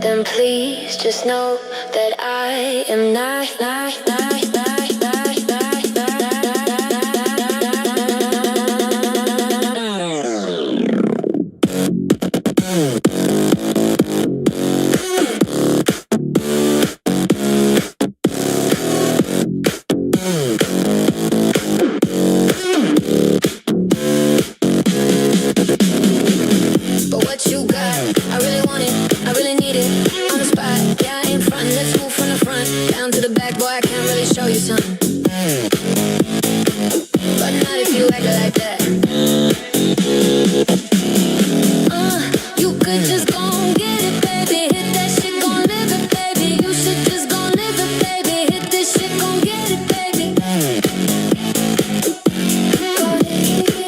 then please just know that I am not. But what you got, I really want it, I really need it. On the spot, yeah, I ain't frontin'. Let's move from the front down to the back, boy, I can't really show you something. But not if you act like that. You could just go and get it, baby. Hit that shit, gon' live it, baby. You should just go live it, baby. Hit this shit, gon' get it, baby. Go ahead, get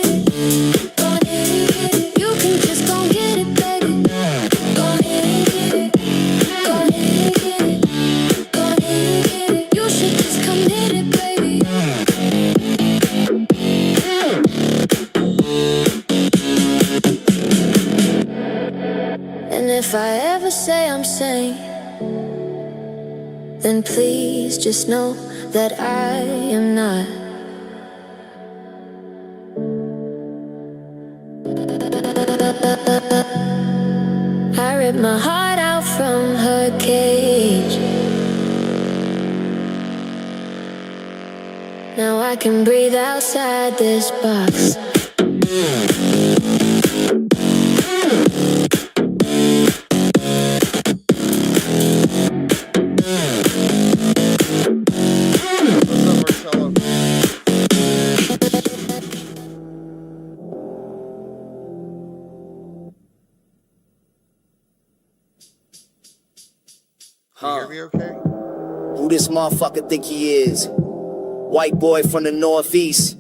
it. Go ahead, get it. You can just go get it, baby. Go ahead, get it. Go ahead, get it. Go ahead, get it. You should just come hit it, baby. And if I ever say I'm sane, then please just know that I am not. I ripped my heart out from her cage. Now I can breathe outside this box. Can you hear me okay? Who this motherfucker think he is? White boy from the Northeast.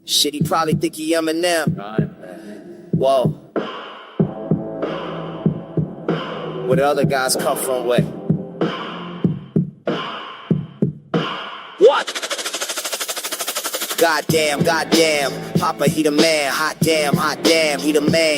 Shit, he probably think he Eminem. Whoa. Where the other guys come from, where? What? Goddamn, Papa, he the man. Hot damn, he the man.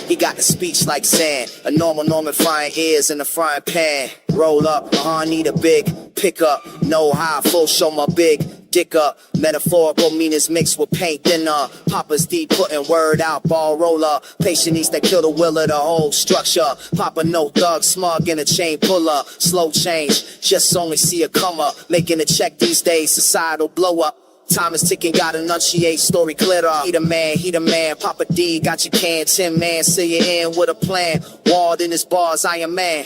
He got the speech like sand. A normal frying ears in the frying pan. Roll up, need a big pickup. Know how, full show my big dick up. Metaphorical meanings mixed with paint thinner. Papa's deep putting word out, ball roller. Patience that kill the will of the whole structure. Papa no thug, smug in a chain puller. Slow change, just only see a come up. Making a check these days, societal blow up. Time is ticking, gotta enunciate, story clear up. He the man, Papa D, got your can, Tim man, say you in with a plan. Walled in his bars, I am man.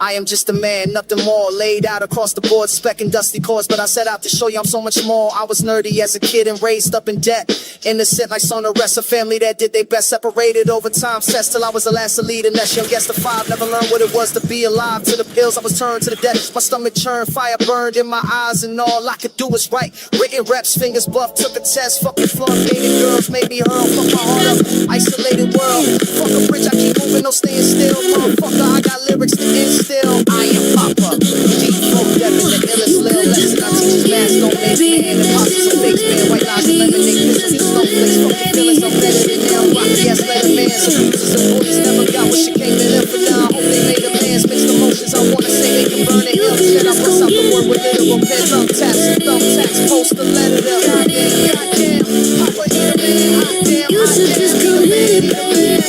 I am just a man, nothing more. Laid out across the board, specking dusty chords. But I set out to show you I'm so much more. I was nerdy as a kid and raised up in debt. Innocent like son of rest, a family that did they best. Separated over time, sets till I was the last to lead. And that's young guess the 5. Never learned what it was to be alive. To the pills, I was turned to the death. My stomach churned, fire burned in my eyes. And all I could do was write. Written reps, fingers buffed, took a test. Fucking flood-dated girls made me hurl. Fuck my heart up, isolated world. Fuck a bridge, I keep moving, no staying still. Motherfucker, I got lyrics to instill. I am Papa, deep throat devil, the illest little lesson. I teach his mask, don't make me and imposters and fakes, man. White lies and lemonade, pistols and snowflakes. Fucking feelings, I'm better than now. Rocky ass letter man, some bruises and bullies never got what she came to live for now. I hope they made amends, mixed emotions. I wanna say they can burn it ill. Then I bust out the word with literal pen, thumbtacks, post the letter to goddamn, Papa here, man, hot damn, you should just go hit it, man.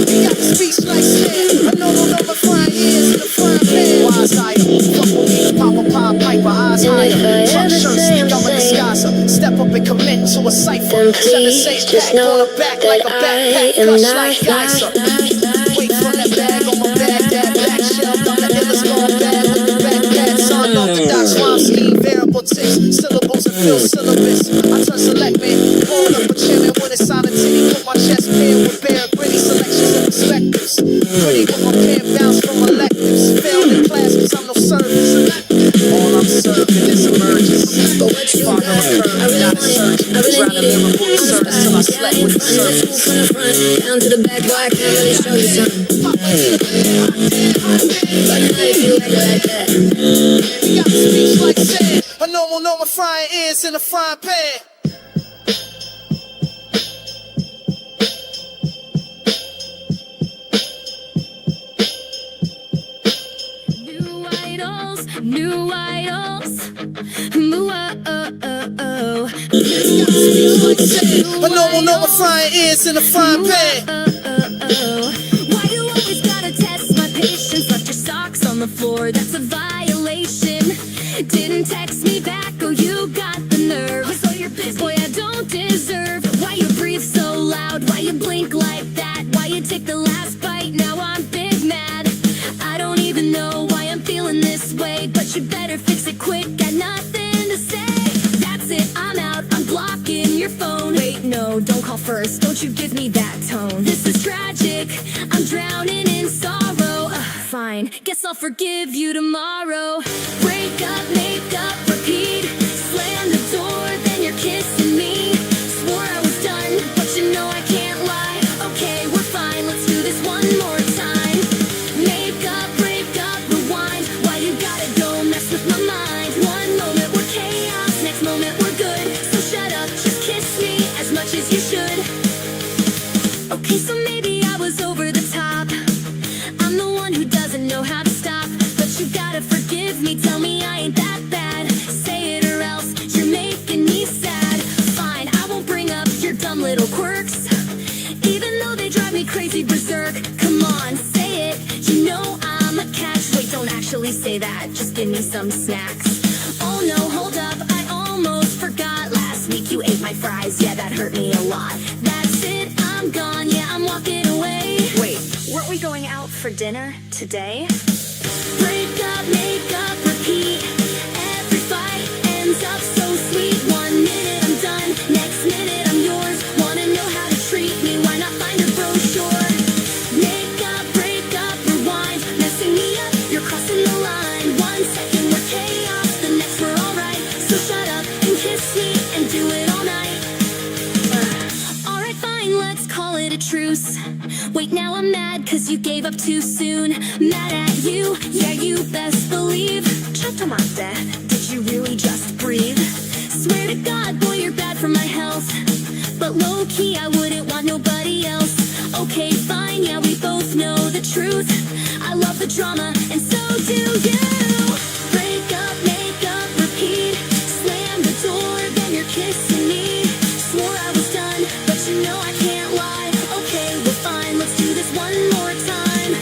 He got the speech like sand. I know my frying ears in the frying pan. Wise higher, fuck with me, the Papa Pie Piper, eyes higher. Truck shirt, sneak out like a disguiser. Step up and commit to a cipher. Send a safe pack on the back like a backpack. Gush like Geyser. Wait for that bag on my bag, that back shelf. I'm the illest going bad with the back dad. Son, orthodox rhyme scheme, variable ticks, syllables and fill syllabus. I turn select man, hold up a chairman with a solid titty. Put my chest bare with bare gritty selections and perspectives. Pretty with my pen bounce from electives. Failed in class cause I'm no service. All I'm serving is emergence. But what you got, I really want it, I really need it. On the spot, yeah, I ain't frontin'. Let's move from the front down to the back, boy, I can't really show you something. But not if you act like that. He got the speech like sand. A normal frying ears in a frying pan. A normal frying is in a frying pan. Why you always gotta test my patience? Left your socks on the floor, that's a violation. Didn't text me back, oh you got the nerve. So you're pissed, boy I don't deserve. Why you breathe so loud? Why you blink like that? Why you take the last bite? Now I'm big mad. I don't even know why I'm feeling this way, but you better fix it quick, got nothing to say. That's it, I'm out, I'm blocking your phone. Wait, no, don't call first, don't you give me that tone. This is tragic, I'm drowning in sorrow. Fine, guess I'll forgive you tomorrow. Break up, make up, repeat. Slam the door, then you're kissing me. Swore I was done, but you know I can't lie. Okay, we're fine, let's do this one more time. Make up, break up, rewind. Why you gotta go mess with my mind? One moment we're chaos, next moment we're good. So shut up, just kiss me as much as you should. Okay, so maybe I was over the top. I'm the one who doesn't know how to stop. But you gotta forgive me, tell me I ain't that bad. Say it or else you're making me sad. Fine, I won't bring up your dumb little quirks, even though they drive me crazy berserk. Come on, say it, you know I'm a catch. Wait, don't actually say that, just give me some snacks. Oh no, hold up, I almost forgot. Last week you ate my fries, yeah that hurt me a lot. That's it, I'm gone, yeah I'm walking away. Wait, weren't we going out for dinner today? Break up, make up, repeat. Every fight ends up so sweet. 1 minute I'm done, next minute I'm yours. Wanna know how to treat me, why not find a brochure? Make up, break up, rewind. Messing me up, you're crossing the line. 1 second we're chaos, the next we're alright. So shut up and kiss me and do it all night. Alright fine, let's call it a truce. Wait, now I'm mad cause you gave up too soon. Mad at you, yeah you best believe. Chatomate, did you really just breathe? Swear to God, boy, you're bad for my health. But low-key, I wouldn't want nobody else. Okay, fine, yeah, we both know the truth. I love the drama, and so do you. Break up, make up, repeat. Slam the door, then you're kissing me. Swore I was done, but you know I can't lie. Okay, we're fine, let's do this one more time.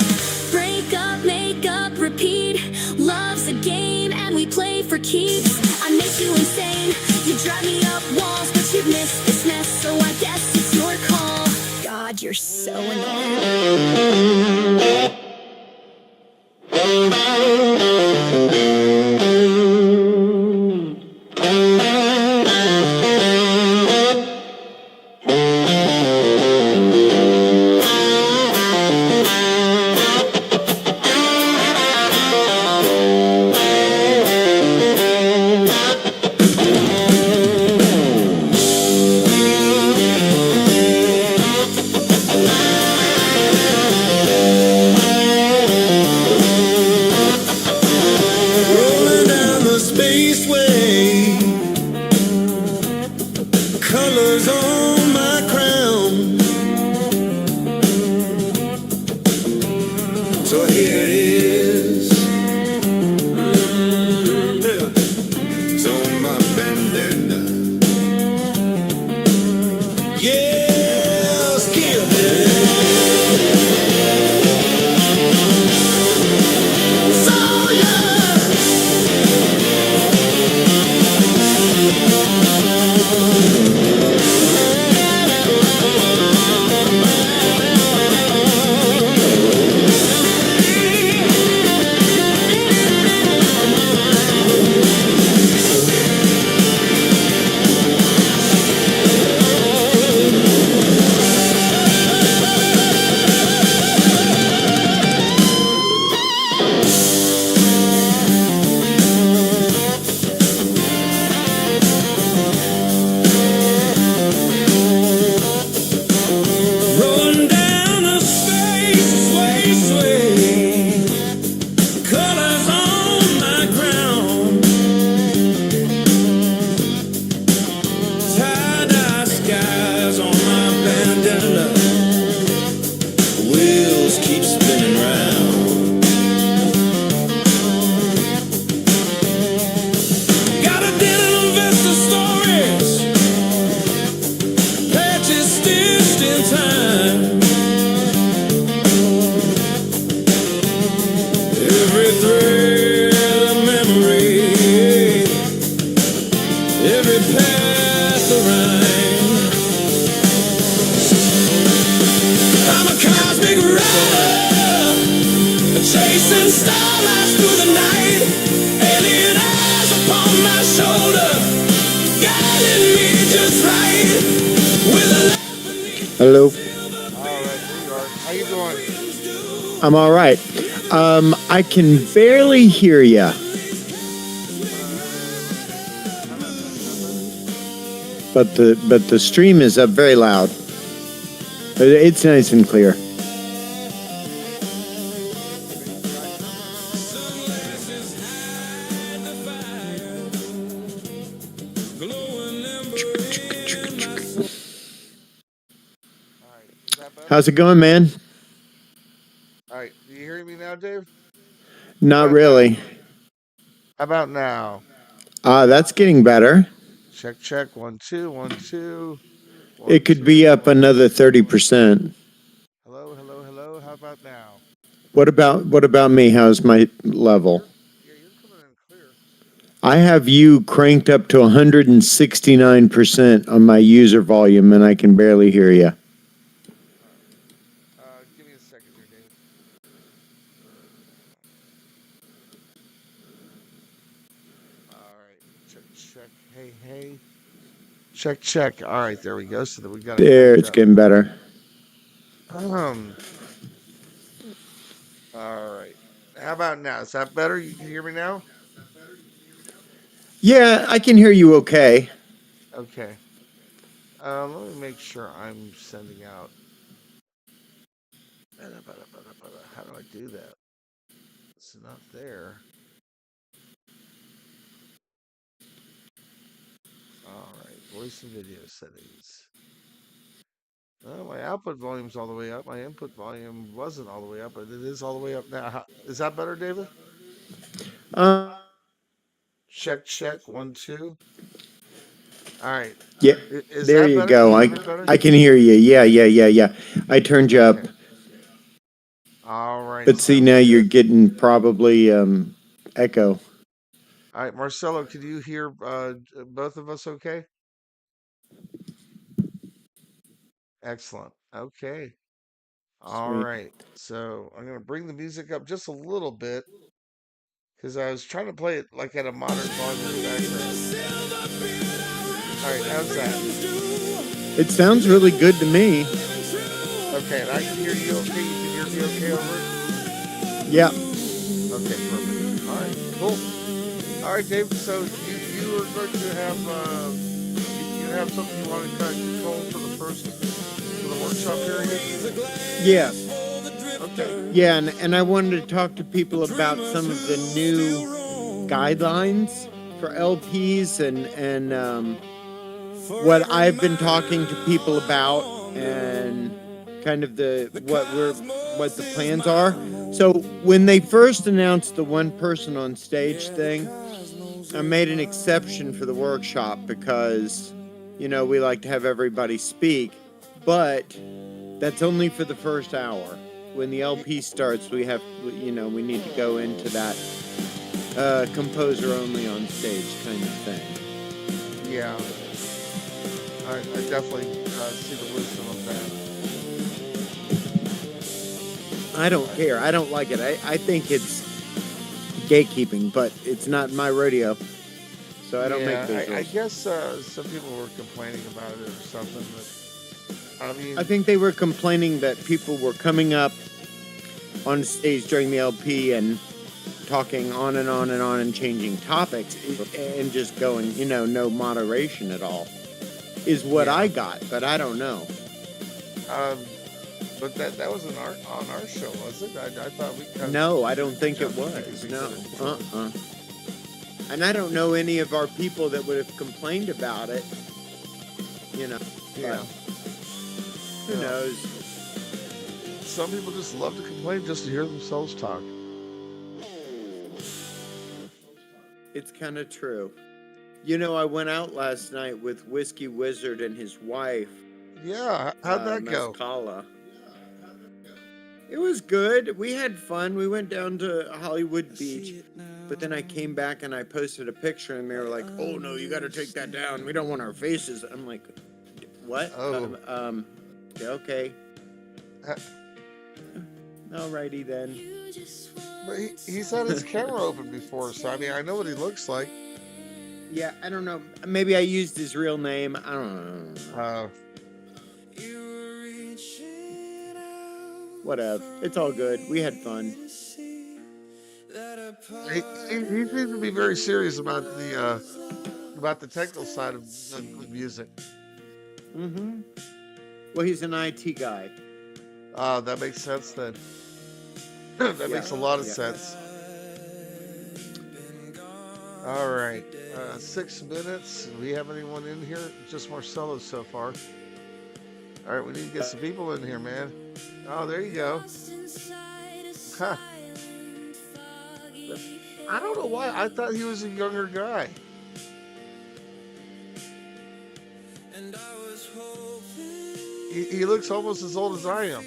Break up, make up, repeat. Love's a game, and we play for keeps. I make you insane, you drive me up walls, but you've missed this mess, so I guess it's your call. God, you're so annoying. Rolling down the spaceway, colors on my crown. So here it is. Yeah. It's on my bandana. Yeah, skill it. So yeah. Rolling down the space, sway. Colors on my crown. Tie-dye skies on my bandana. Wheels keep spinning round. Got a den of investor stories. Chasing starlights through the night, alien eyes upon my shoulder, guiding me just right. With a Hello. All right, there you are. How you doing? I'm all right. I can barely hear you. But the stream is up very loud. It's nice and clear. All right, is that better? How's it going, man? All right, do you hear me now, Dave? Not about really. How about now? That's getting better. Check, check. 1, 2, 1, 2. It could be up another 30%. Hello, hello, hello. How about now? What about me? How's my level? Yeah, you're coming in clear. I have you cranked up to 169% on my user volume, and I can barely hear you. Give me a second here, Dave. All right, check, check. Hey, hey. Check, check. All right, there we go. So that we got it There, cranked it's up. getting better. All right. How about now? Is that better? You can hear me now? Yeah, I can hear you okay. Okay. Let me make sure I'm sending out. How do I do that? It's not there. All right. Voice and video settings. Oh, my output volume's all the way up. My input volume wasn't all the way up, but it is all the way up now. Is that better, David? Uh, Check, check. 1, 2. All right. yeah, Is there that you better? Can go. you hear me better? I can hear you. Yeah. I turned you up, Okay. All right. but see sounds now you're good. getting probably echo. All right, Marcelo, can you hear both of us okay? Excellent. Okay. All Sweet. right. So I'm going to bring the music up just a little bit because I was trying to play it like at a modern volume in the background. All right, how's that? It sounds really good to me. Okay, and I can hear you okay. You can hear me okay over it? Yeah. Okay, perfect. All right, cool. All right, Dave. So you are going to have you have something you want to kind of control for the workshop period? Yeah. Okay. Yeah, and I wanted to talk to people about some of the new guidelines for LPs and what I've been talking to people about and kind of what the plans are. So when they first announced the one person on stage thing, I made an exception for the workshop because, we like to have everybody speak, but that's only for the first hour. When the LP starts, we need to go into that composer only on stage kind of thing. Yeah. I definitely see the wisdom of that. I don't care. I don't like it. I think it's gatekeeping, but it's not my rodeo, so I don't make those I rules. guess some people were complaining about it or something. But I mean, I think they were complaining that people were coming up on stage during the LP and talking on and on and on and changing topics and just going, no moderation at all, is what Yeah. I got, but I don't know. but that was on our show, was it? I thought we kind of. No, I don't think it jumped was. into No. it. And I don't know any of our people that would have complained about it. Yeah. Who knows? Some people just love to complain just to hear themselves talk. It's kind of true. I went out last night with Whiskey Wizard and his wife. Yeah. How'd that go? Mascala. It was good. We had fun. We went down to Hollywood Beach, but then I came back and I posted a picture and they were like, "Oh no, you got to take that down. We don't want our faces." I'm like, "What?" Oh. Yeah, okay. Alrighty then. You just But want he's had his camera open before, so I mean, I know what he looks like. Yeah, I don't know. Maybe I used his real name. I don't know. Whatever. It's all good. We had fun. He seems to be very serious about the technical side of music. Mm-hmm. Well, he's an IT guy. That makes sense then. That makes a lot of sense. All right, 6 minutes. Do we have anyone in here? Just Marcelo so far. All right, we need to get some people in here, man. Oh, there you go. Huh. I don't know why. I thought he was a younger guy. He looks almost as old as I am.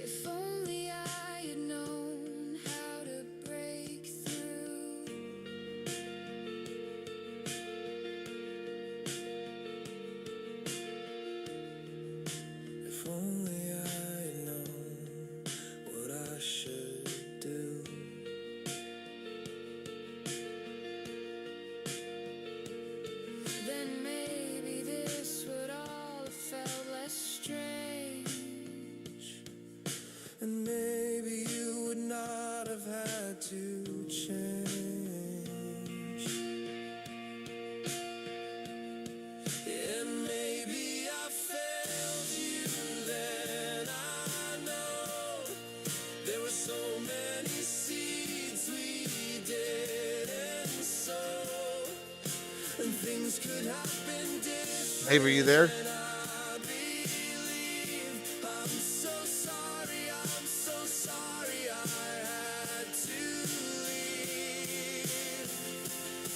If only I had known how to break through. If only I had known what I should do. Then maybe this would all have felt less strange. And maybe you would not have had to change. And maybe I failed you then. I know there were so many seeds we didn't sow, and things could have been different. Hey, were you there?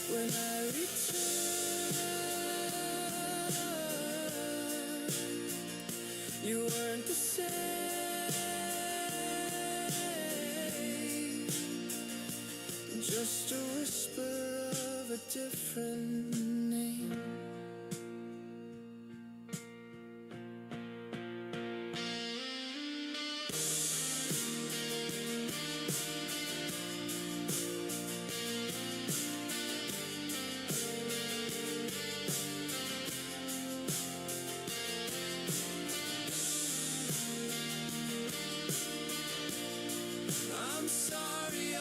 When I returned, you weren't the same. Just a whisper of a different name. I'm sorry I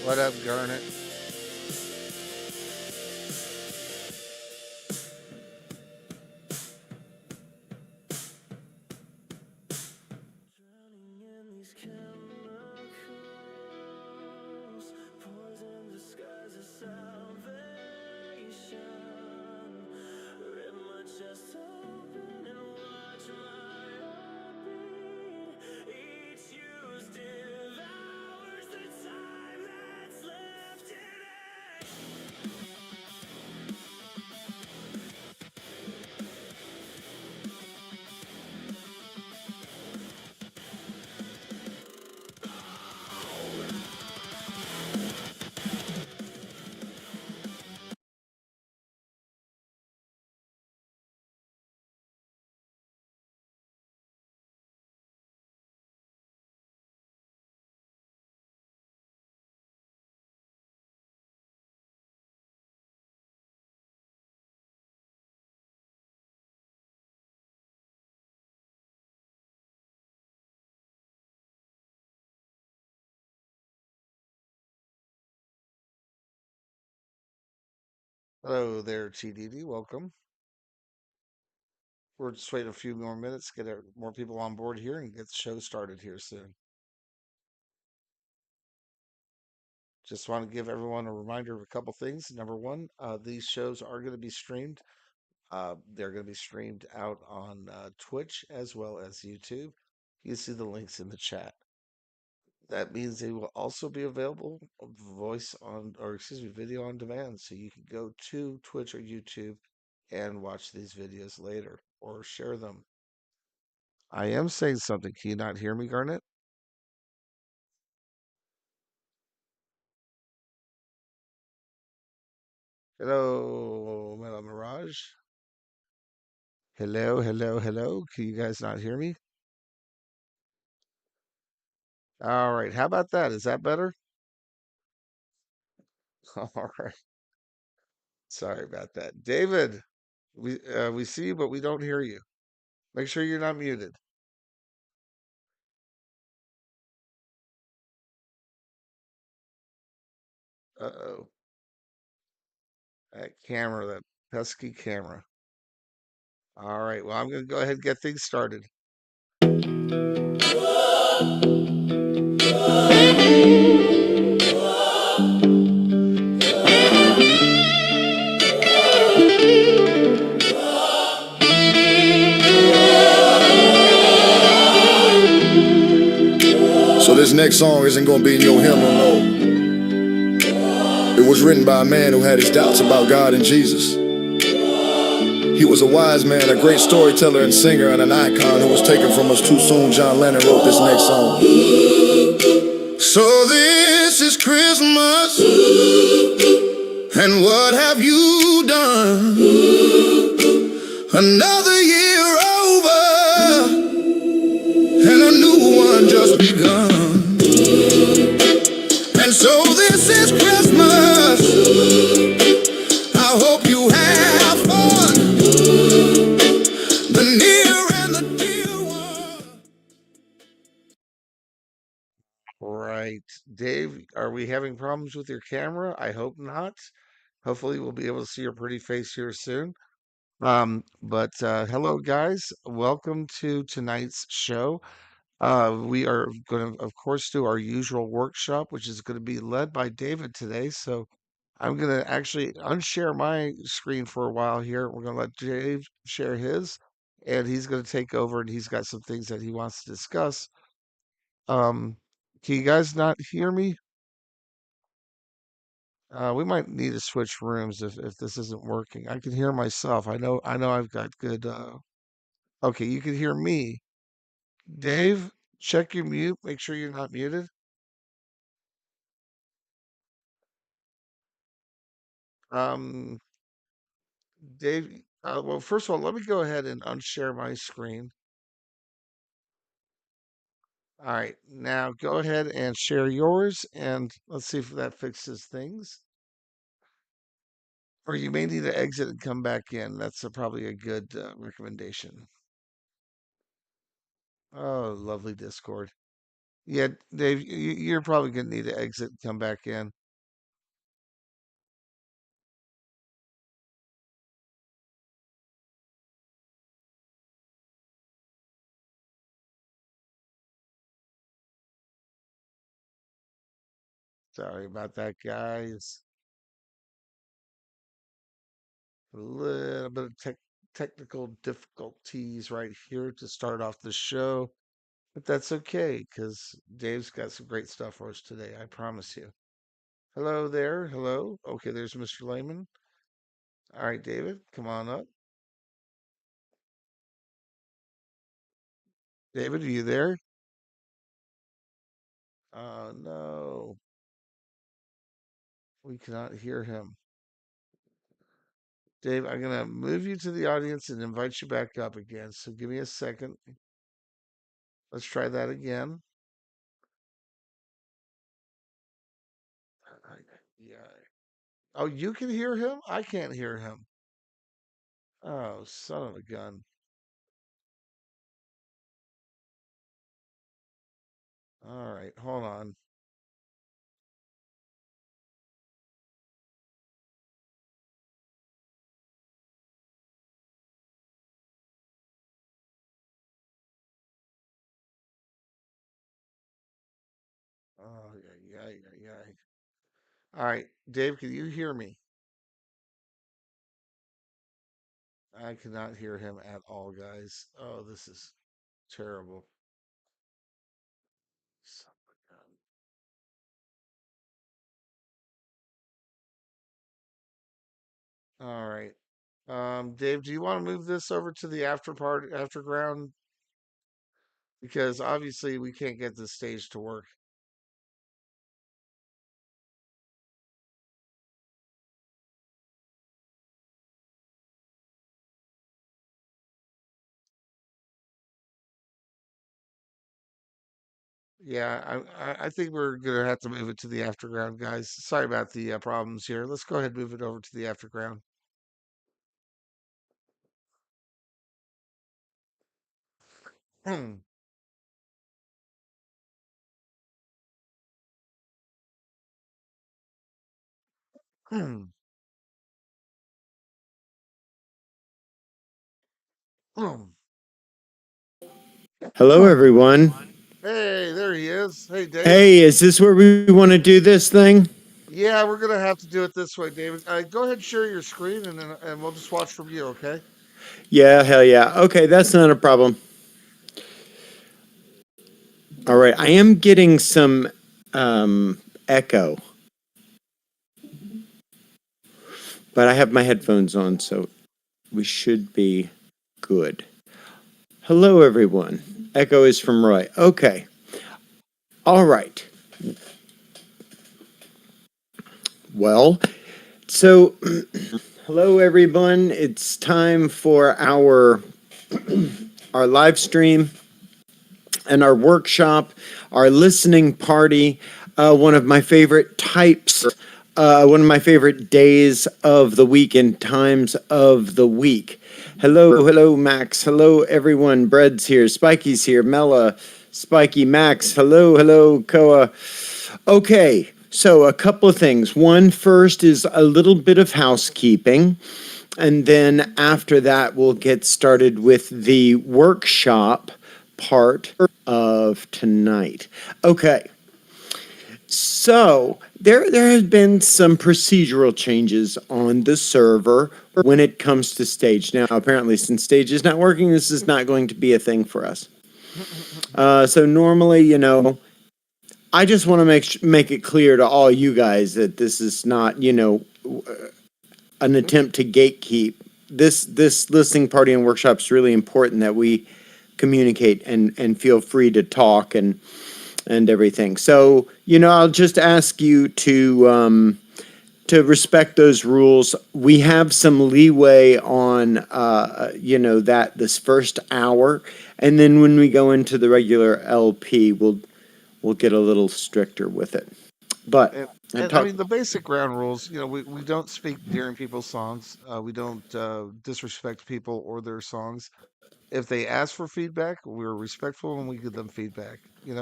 What up, Garnet? drowning in these chemicals, poison disguise as salvation. Rip my chest open and watch my heartbeat. Each use devours the time that's left in Hello there, TDD. Welcome. We're just waiting a few more minutes, get more people on board here, and get the show started here soon. Just want to give everyone a reminder of a couple things. Number one, these shows are going to be streamed. They're going to be streamed out on Twitch as well as YouTube. You see the links in the chat. That means they will also be available video on demand. So you can go to Twitch or YouTube and watch these videos later or share them. I am saying something. Can you not hear me, Garnet? Hello, Mela Mirage. Hello, hello, hello. Can you guys not hear me? All right. How about that? Is that better? All right. Sorry about that. David, we see you, but we don't hear you. Make sure you're not muted. Uh-oh. That camera, that pesky camera. All right. Well, I'm going to go ahead and get things started. So this next song isn't gonna be in your hymnal, no. It was written by a man who had his doubts about God and Jesus. He was a wise man, a great storyteller and singer, and an icon who was taken from us too soon. John Lennon wrote this next song. So this is Christmas, and what have you done? Another year over, and a new one just begun. And so this is Christmas. I hope you have fun. The near and the dear one. Right. Dave, are we having problems with your camera? I hope not. Hopefully, we'll be able to see your pretty face here soon. But hello, guys. Welcome to tonight's show. We are going to, of course, do our usual workshop, which is going to be led by David today. So I'm going to actually unshare my screen for a while here. We're going to let Dave share his, and he's going to take over, and he's got some things that he wants to discuss. Um, can you guys not hear me? We might need to switch rooms if this isn't working. I can hear myself. I know I've got good okay, you can hear me. Dave, check your mute. Make sure you're not muted. Um, Dave, well, first of all, let me go ahead and unshare my screen. All right, now go ahead and share yours, and let's see if that fixes things. Or you may need to exit and come back in. That's probably a good recommendation. Oh, lovely Discord. Yeah, Dave, you're probably going to need to exit and come back in. Sorry about that, guys. A little bit of technical difficulties right here to start off the show, but that's okay because Dave's got some great stuff for us today. I promise you. Hello there. Hello. Okay, there's Mr. Lehman. All right, David, come on up. David, are you there? No, we cannot hear him. Dave, I'm going to move you to the audience and invite you back up again. So give me a second. Let's try that again. Yeah. Oh, you can hear him? I can't hear him. Oh, son of a gun. All right, hold on. Oh, yeah, yeah, yeah, yeah. All right, Dave, can you hear me? I cannot hear him at all, guys. Oh, this is terrible. Son of a gun. All right. Dave, do you want to move this over to the after ground? Because obviously we can't get this stage to work. Yeah, I think we're gonna have to move it to the afterground, guys. Sorry about the problems here. Let's go ahead and move it over to the afterground. Hello, everyone. Hey, there he is. Hey, Dave. Hey, is this where we want to do this thing? Yeah, we're gonna have to do it this way, David. Go ahead and share your screen, and we'll just watch from you, okay? Yeah, hell yeah. Okay, that's not a problem. All right, I am getting some echo, but I have my headphones on, so we should be good. Hello, everyone. Echo is from Roy. Okay. All right. Well, so hello, everyone. It's time for our live stream and our workshop, our listening party, one of my favorite types, one of my favorite days of the week and times of the week. Hello, Max. Hello, everyone. Bread's here. Spiky's here. Mela, Spiky, Max. Hello, Koa. Okay, so a couple of things. One, first is a little bit of housekeeping. And then after that, we'll get started with the workshop part of tonight. Okay. So there has been some procedural changes on the server when it comes to Stage. Now, apparently, since Stage is not working, this is not going to be a thing for us. So normally, I just want to make it clear to all you guys that this is not, an attempt to gatekeep. This listening party and workshop is really important that we communicate and feel free to talk and everything. So, I'll just ask you to respect those rules. We have some leeway on, that this first hour, and then when we go into the regular LP, we'll get a little stricter with it. But I mean, the basic ground rules, we don't speak during people's songs. We don't disrespect people or their songs. If they ask for feedback, we're respectful and we give them feedback.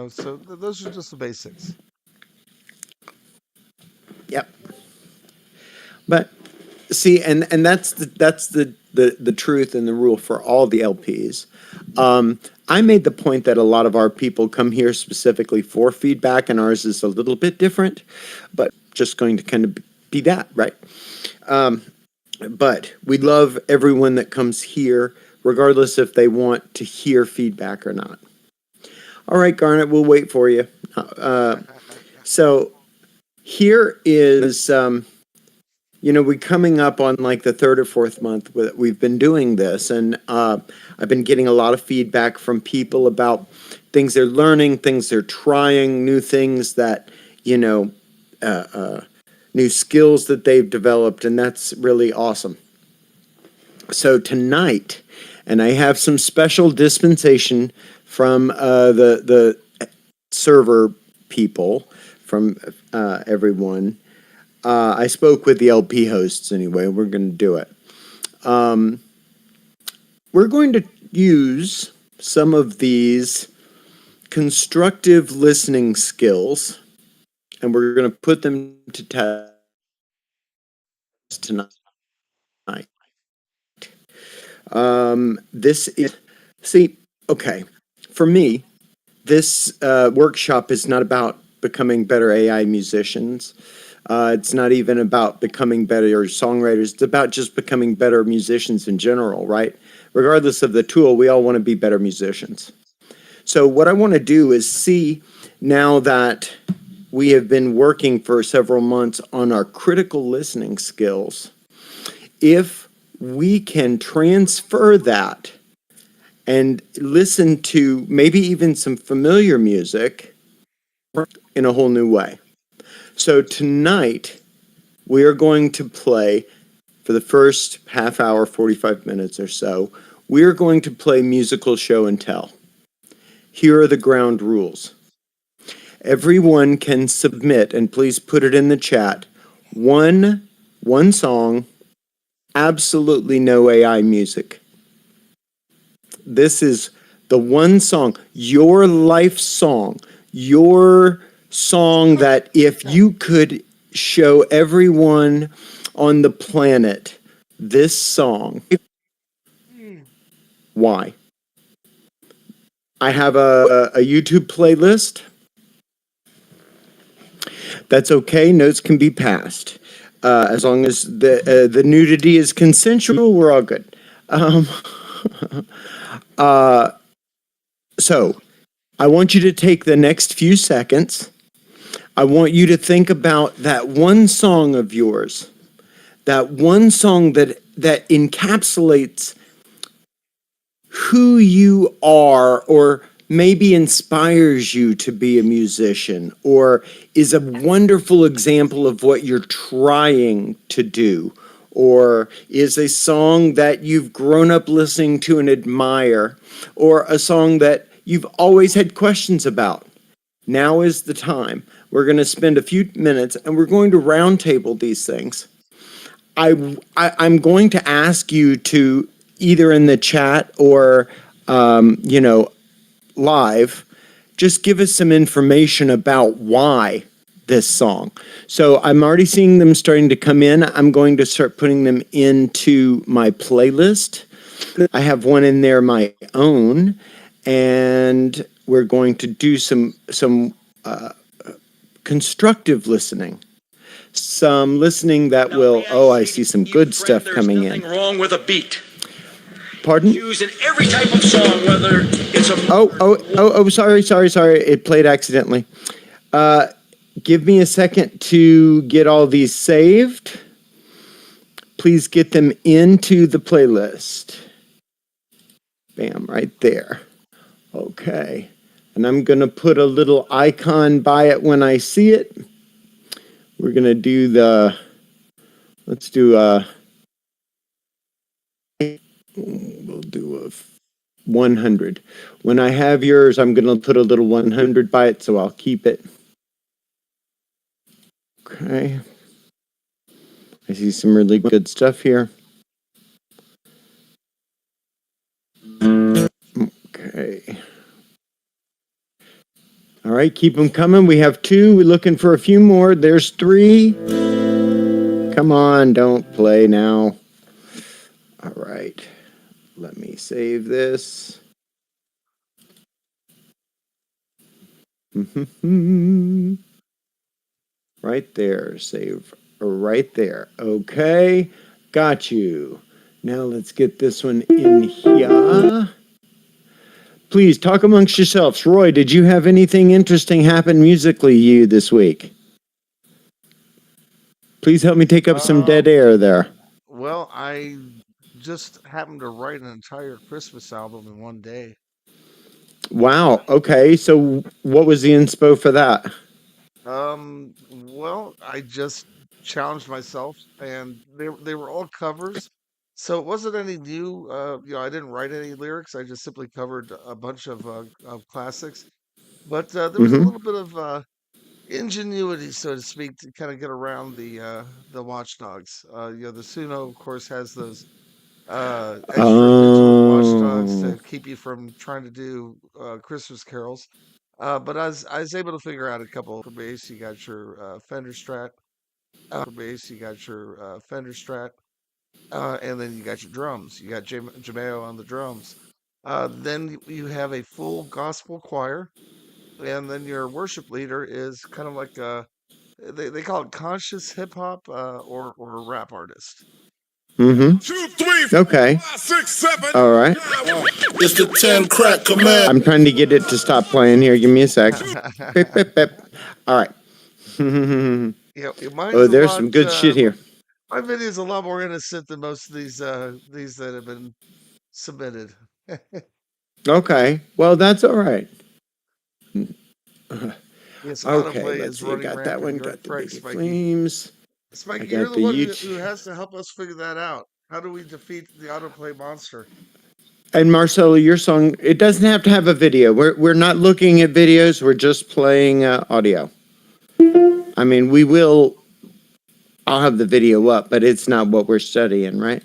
So those are just the basics. Yep. But see, and that's the truth and the rule for all the LPs. I made the point that a lot of our people come here specifically for feedback, and ours is a little bit different, but just going to kind of be that, right? But we love everyone that comes here, regardless if they want to hear feedback or not. All right, Garnet, we'll wait for you. So here is, we're coming up on like the third or fourth month that we've been doing this, and I've been getting a lot of feedback from people about things they're learning, things they're trying, new things that, new skills that they've developed, and that's really awesome. So tonight, and I have some special dispensation from the server people, from everyone. I spoke with the LP hosts anyway. We're going to do it. We're going to use some of these constructive listening skills, and we're going to put them to test tonight. This is, okay, for me, this workshop is not about becoming better AI musicians. It's not even about becoming better songwriters. It's about just becoming better musicians in general, right? Regardless of the tool, we all want to be better musicians. So what I want to do is see, now that we have been working for several months on our critical listening skills, if we can transfer that and listen to maybe even some familiar music in a whole new way. So tonight, we are going to play, for the first half hour, 45 minutes or so, we are going to play musical show and tell. Here are the ground rules. Everyone can submit, and please put it in the chat, one song, absolutely no AI music. This is the one song, your life song, your song that if you could show everyone on the planet this song, why? I have a YouTube playlist. That's okay. Notes can be passed. As long as the nudity is consensual, we're all good. So I want you to take the next few seconds. I want you to think about that one song of yours, that one song that encapsulates who you are, or maybe inspires you to be a musician, or is a wonderful example of what you're trying to do, or is a song that you've grown up listening to and admire, or a song that you've always had questions about. Now is the time. We're going to spend a few minutes and we're going to roundtable these things. I'm going to ask you to, either in the chat or, live, just give us some information about why this song. So I'm already seeing them starting to come in. I'm going to start putting them into my playlist. I have one in there, my own, and we're going to do some constructive listening. Some listening that will, I see some good stuff coming in. There's nothing wrong with a beat. Pardon? Used in every type of song, whether it's a... Sorry. It played accidentally. Give me a second to get all these saved. Please get them into the playlist. Bam, right there. Okay. And I'm going to put a little icon by it when I see it. We're going to do we'll do a 100. When I have yours, I'm going to put a little 100 by it, so I'll keep it. Okay. I see some really good stuff here. Okay. All right, keep them coming. We have 2. We're looking for a few more. There's 3. Come on, don't play now. All right. Let me save this. Right there. Save right there. Okay. Got you. Now let's get this one in here. Please talk amongst yourselves. Roy, did you have anything interesting happen musically this week? Please help me take up some dead air there. Well, I just happened to write an entire Christmas album in one day. Wow. Okay. So what was the inspo for that? Well, I just challenged myself, and they were all covers, so it wasn't any new. I didn't write any lyrics. I just simply covered a bunch of classics. But there was a little bit of ingenuity, so to speak, to kind of get around the watchdogs. The Suno, of course, has those extra digital watchdogs to keep you from trying to do Christmas carols. But I was able to figure out a couple. For bass, you got your Fender Strat. For bass, you got your Fender Strat, and then you got your drums. You got Jameo on the drums. Then you have a full gospel choir. and then your worship leader is kind of like they call it conscious hip hop or a rap artist. Mm-hmm. 2, 3, 4, Okay. 5, 6, 7. All right. It's the 10 crack command. I'm trying to get it to stop playing here. Give me a sec. Bip, bip, bip. All right. Yeah, mine's Oh, a there's lot, some good shit here. My video is a lot more innocent than most of these that have been submitted. Okay. Well, that's all right. Yes, Okay, autoplay let's is see. running Got that rampant. one. You're Got the correct, Biggie Spiky. Flames. Spiky, I you're got the the one YouTube. who has to help us figure that out. How do we defeat the autoplay monster? And Marcelo, your song, it doesn't have to have a video. We're not looking at videos. We're just playing audio. I mean, we will. I'll have the video up, but it's not what we're studying, right?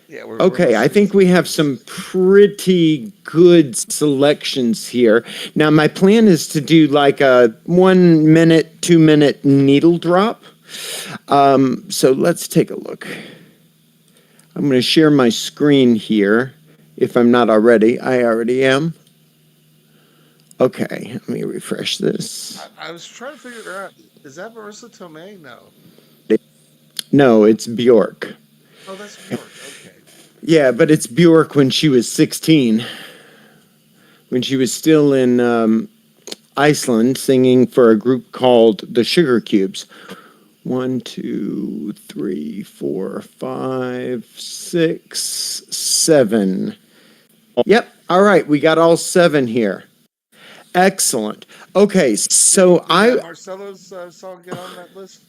Yeah, we're Okay, I listening think to we have videos. some pretty good selections here. Now, my plan is to do like a 1 minute, 2 minute needle drop. So let's take a look. I'm going to share my screen here. If I'm not already, I already am. Okay, let me refresh this. I was trying to figure out, is that Marissa Tomei? No. No, it's Bjork. Oh, that's Bjork. Okay. Yeah, but it's Bjork when she was 16. When she was still in Iceland singing for a group called the Sugar Cubes. 1, 2, 3, 4, 5, 6, 7. Yep. All right. We got all 7 here. Excellent. Okay. So Did Marcelo's song get on that list?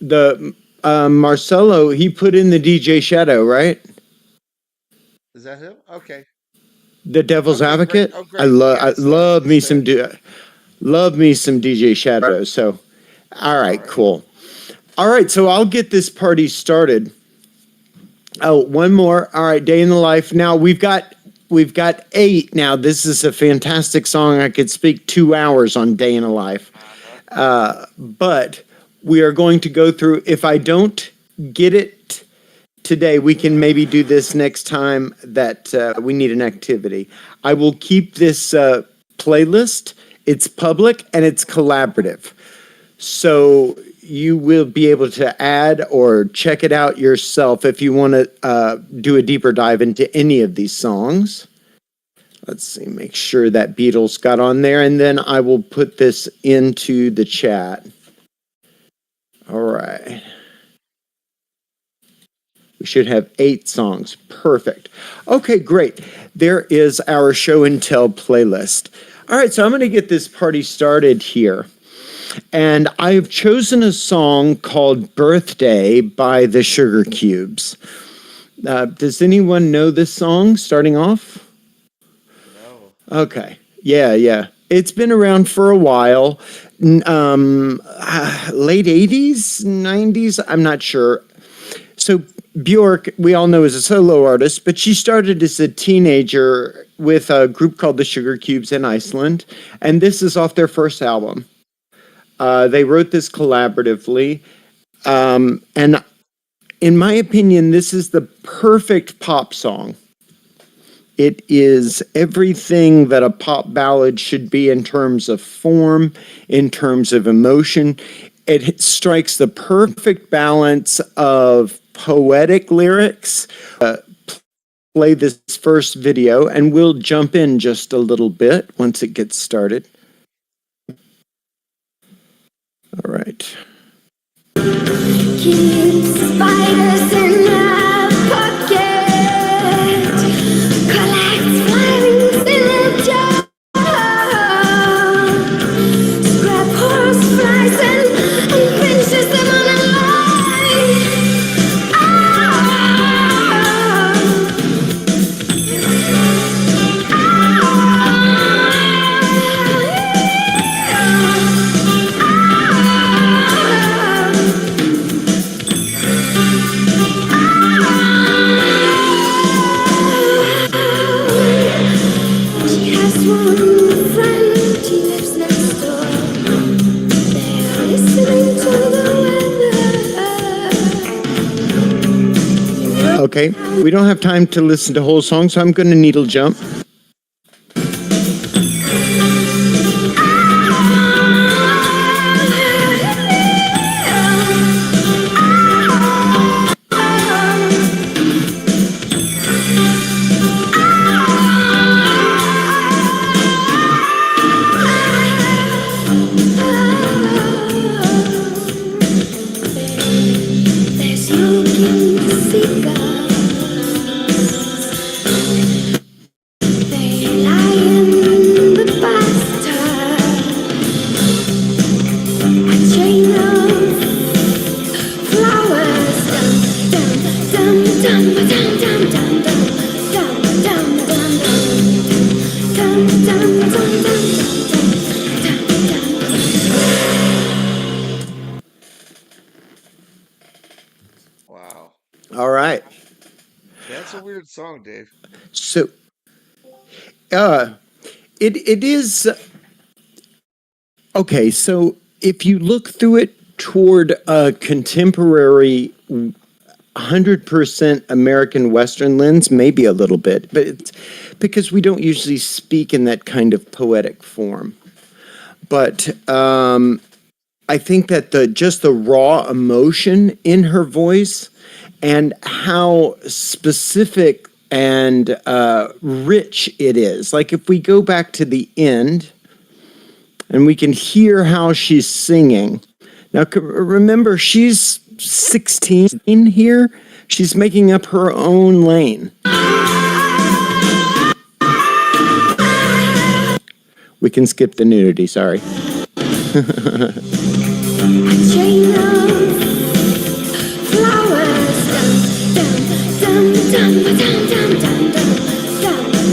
the Marcelo, he put in the DJ Shadow, right? Is that him? Okay. The Devil's Okay, great. Advocate. Oh, great. I Yes, love me he's some love me some DJ Shadow. So, all right, cool. All right, so I'll get this party started. Oh, one more. All right, Day in the Life. Now we've got 8. Now this is a fantastic song. I could speak 2 hours on Day in the Life, but we are going to go through. If I don't get it today, we can maybe do this next time that we need an activity. I will keep this playlist. It's public and it's collaborative. So you will be able to add or check it out yourself if you want to do a deeper dive into any of these songs. Let's see, make sure that Beatles got on there, and then I will put this into the chat. All right. We should have 8 songs. Perfect. Okay, great. There is our show and tell playlist. All right, so I'm going to get this party started here. And I've chosen a song called Birthday by the Sugar Cubes. Does anyone know this song starting off? No. Okay. Yeah. It's been around for a while. Late 80s, 90s, I'm not sure. So Bjork, we all know, is a solo artist, but she started as a teenager with a group called the Sugar Cubes in Iceland. And this is off their first album. They wrote this collaboratively. And in my opinion, this is the perfect pop song. It is everything that a pop ballad should be in terms of form, in terms of emotion. It strikes the perfect balance of poetic lyrics. Play this first video, and we'll jump in just a little bit once it gets started. All right. Keep spiders in my pocket. Collect flies in a jar. Scrap horse flies and pinches them on a line. She has one friend, he lives next door. They're listening to the weather. Okay, we don't have time to listen to whole songs, so I'm going to needle jump. Wow. All right. That's a weird song, Dave. So, it is okay. So, if you look through it toward a contemporary 100% American Western lens, maybe a little bit, but it's because we don't usually speak in that kind of poetic form. But I think that just the raw emotion in her voice and how specific and rich it is. Like if we go back to the end and we can hear how she's singing. Now, remember, she's 16 here. She's making up her own lane. We can skip the nudity, sorry. Chain of flowers dum dum dum dum dum dum dum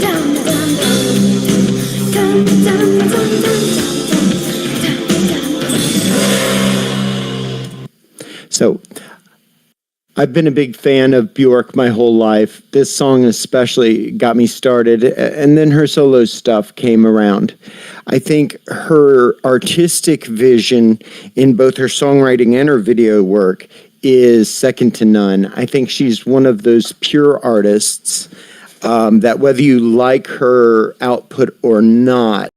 dum dum dum dum dum dum. So, I've been a big fan of Bjork my whole life. This song especially got me started, and then her solo stuff came around. I think her artistic vision in both her songwriting and her video work is second to none. I think she's one of those pure artists that whether you like her output or not,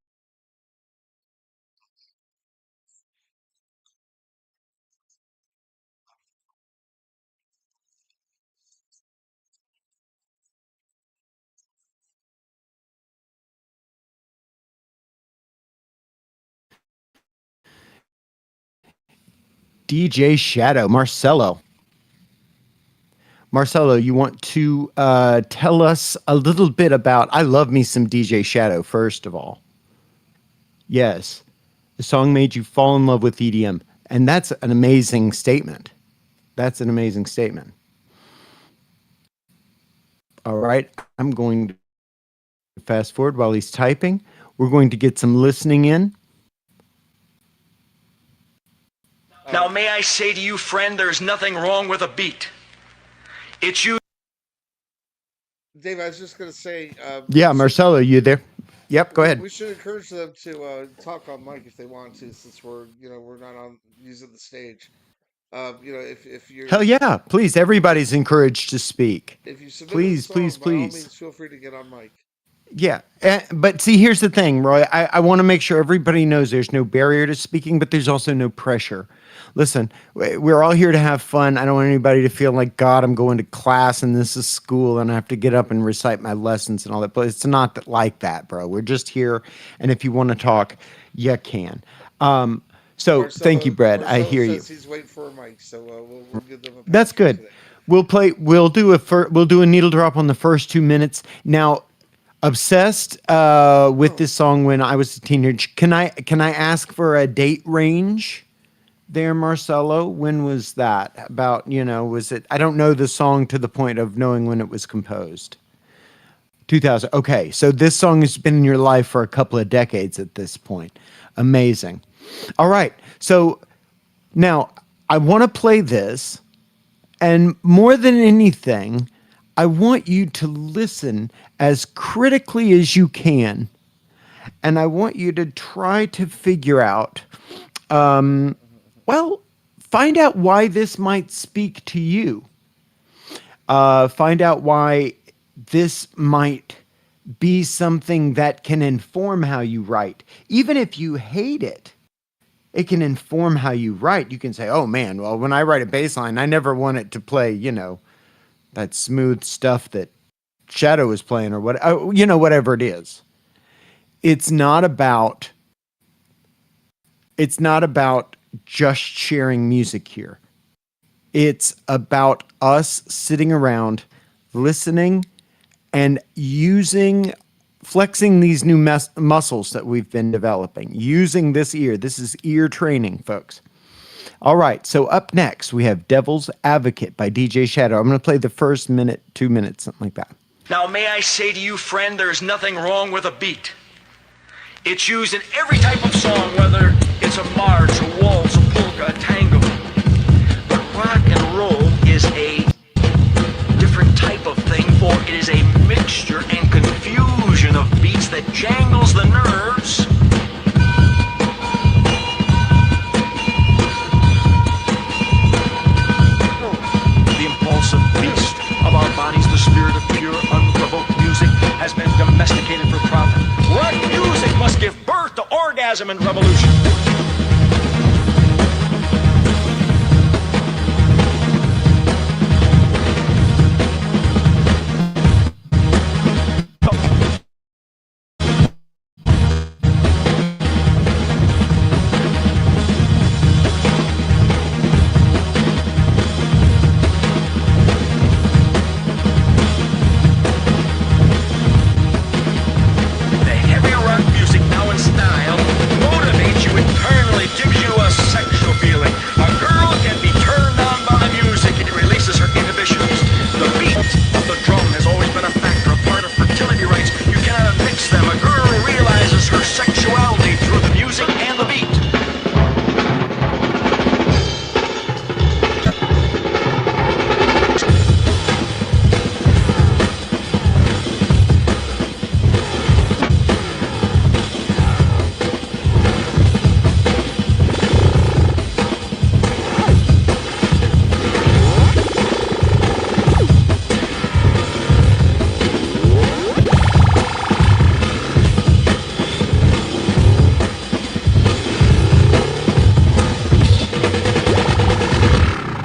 DJ Shadow, Marcelo. Marcelo, you want to tell us a little bit about, I love me some DJ Shadow, first of all. Yes, the song made you fall in love with EDM. And that's an amazing statement. That's an amazing statement. All right, I'm going to fast forward while he's typing. We're going to get some listening in. Now, may I say to you, friend, there's nothing wrong with a beat. It's you. Dave, I was just going to say. Yeah, Marcelo, you there? Yep, go ahead. We should encourage them to talk on mic if they want to, since we're not on using the stage. If you're Hell yeah, please, everybody's encouraged to speak. if you submit Please, a song, please, by all please. means, feel free to get on mic. Yeah, but see, here's the thing, Roy. I want to make sure everybody knows there's no barrier to speaking, but there's also no pressure. Listen, we're all here to have fun. I don't want anybody to feel like, God, I'm going to class and this is school and I have to get up and recite my lessons and all that. But it's not like that, bro. We're just here, and if you want to talk, you can. So thank you, Brad. I hear you. He's waiting for a mic, so we'll give them a That's pass good. today. We'll do a needle drop on the first 2 minutes. Now, obsessed with this song when I was a teenager. Can I ask for a date range there, Marcelo? When was that? About, was it, I don't know the song to the point of knowing when it was composed. 2000. Okay, so this song has been in your life for a couple of decades at this point. Amazing. All right, so now I want to play this, and more than anything, I want you to listen as critically as you can, and I want you to try to figure out, find out why this might speak to you. Find out why this might be something that can inform how you write. Even if you hate it, it can inform how you write. You can say, oh man, well, when I write a bass line, I never want it to play, that smooth stuff that Shadow is playing or whatever it is. It's not about just sharing music here. It's about us sitting around, listening, and flexing these new muscles that we've been developing, using this ear. This is ear training, folks. All right. So up next, we have Devil's Advocate by DJ Shadow. I'm going to play the first minute, 2 minutes, something like that. Now, may I say to you, friend, there's nothing wrong with a beat. It's used in every type of song, whether it's a march, a waltz, a polka, a tango. But rock and roll is a different type of thing, for it is a mixture and confusion of beats that jangles the nerves. The impulsive beast of our bodies, the spirit of pure, unprovoked music, has been domesticated for profit. Rock music must give birth to orgasm and revolution. The heavy rock music now in style motivates you internally, gives you a sexual feeling. A girl can be turned on by the music and it releases her inhibitions. The beat of the drum has always been a factor, a part of fertility rites. You cannot mix them. A girl realizes her sexuality through the music and the beat.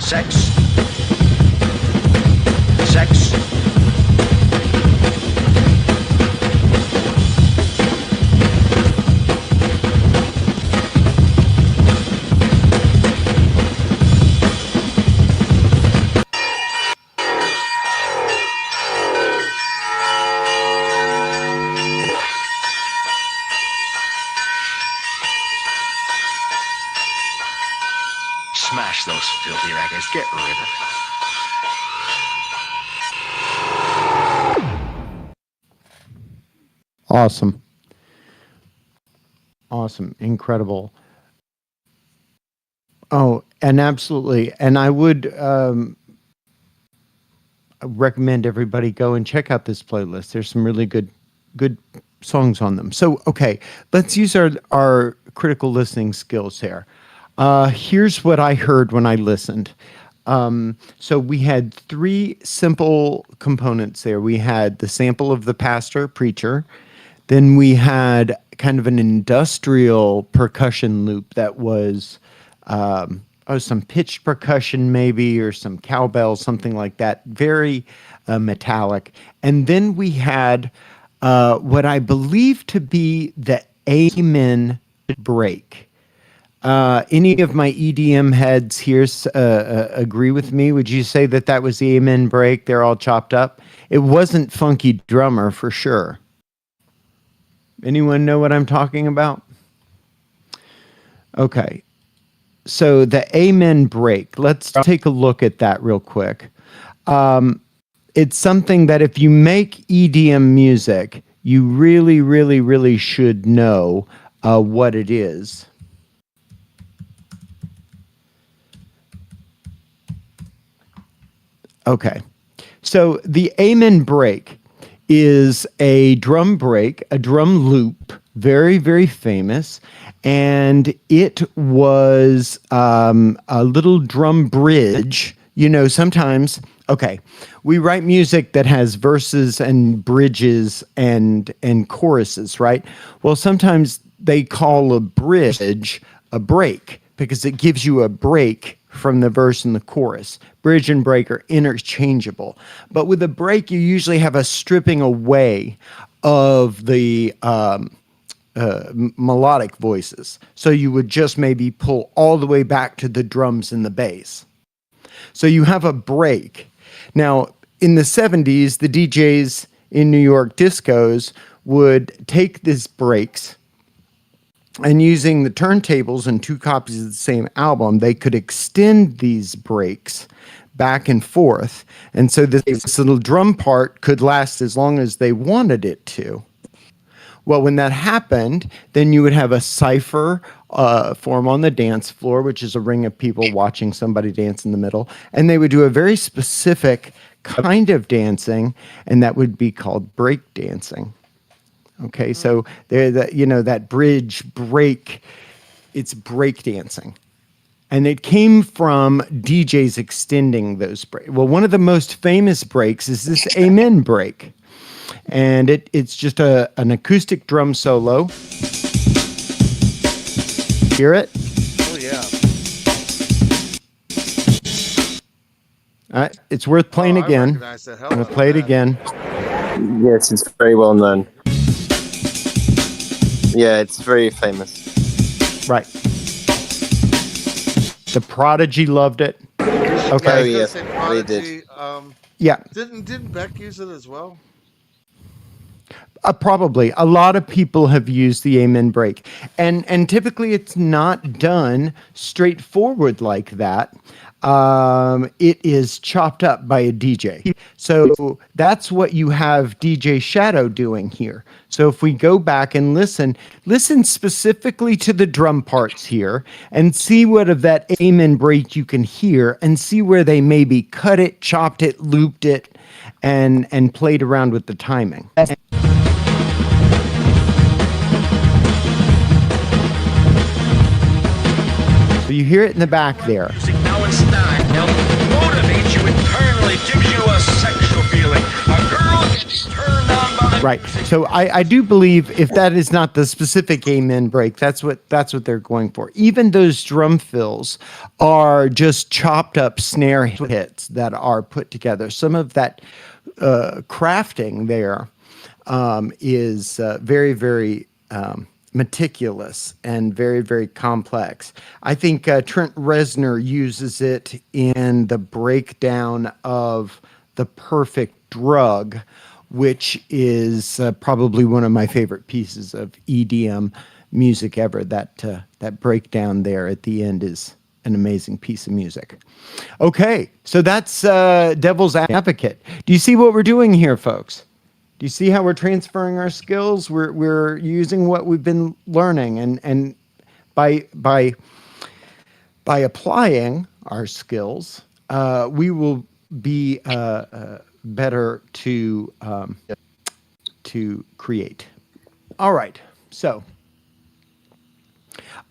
Sex. Sex. Smash those filthy records. Get rid of it. Awesome. Awesome. Incredible. Oh, and absolutely. And I would recommend everybody go and check out this playlist. There's some really good songs on them. So, okay, let's use our critical listening skills here. Here's what I heard when I listened. So we had three simple components there. We had the sample of the pastor, preacher. Then we had kind of an industrial percussion loop that was some pitched percussion maybe, or some cowbell, something like that. Very metallic. And then we had what I believe to be the amen break. Any of my EDM heads here agree with me? Would you say that was the amen break? They're all chopped up. It wasn't Funky Drummer for sure. Anyone know what I'm talking about? Okay. So the amen break, let's take a look at that real quick. It's something that if you make EDM music, you really, really, really should know what it is. Okay. So the amen break is a drum break, a drum loop, very, very famous. And it was a little drum bridge. You know, sometimes, okay, we write music that has verses and bridges and choruses, right? Well, sometimes they call a bridge a break because it gives you a break from the verse and the chorus. Bridge and break are interchangeable. But with a break, you usually have a stripping away of the melodic voices. So you would just maybe pull all the way back to the drums and the bass. So you have a break. Now, in the 70s, the DJs in New York discos would take these breaks And using the turntables and 2 copies of the same album, they could extend these breaks back and forth. And so this little drum part could last as long as they wanted it to. Well, when that happened, then you would have a cipher form on the dance floor, which is a ring of people watching somebody dance in the middle. And they would do a very specific kind of dancing, and that would be called break dancing. Okay, so there, that bridge break, it's break dancing. And it came from DJs extending those breaks. Well, one of the most famous breaks is this Amen break. And it's just an acoustic drum solo. Hear it? Oh yeah. All right, it's worth playing I again. recognize the hell I'm going out to of play it that. again. Yes, it's very well known. Yeah, it's very famous. Right. The Prodigy loved it. Oh, Okay. I was yeah, gonna say they Prodigy. Yeah. Didn't Beck use it as well? Probably a lot of people have used the Amen break, and typically it's not done straightforward like that. It is chopped up by a DJ. So that's what you have DJ Shadow doing here. So if we go back and listen specifically to the drum parts here and see what of that Amen break you can hear, and see where they maybe cut it, chopped it, looped it, and played around with the timing. So you hear it in the back there. Music now in style motivates you internally, gives you a sexual feeling. A girl gets turned on by Right. So I do believe if that is not the specific Amen break, that's what they're going for. Even those drum fills are just chopped up snare hits that are put together. Some of that crafting there is very, very meticulous and very, very complex. I think Trent Reznor uses it in the breakdown of The Perfect Drug, which is probably one of my favorite pieces of EDM music ever. That breakdown there at the end is an amazing piece of music. Okay, so that's Devil's Advocate. Do you see what we're doing here, folks? Do you see how we're transferring our skills? We're using what we've been learning, and by applying our skills, we will be better to create. All right, so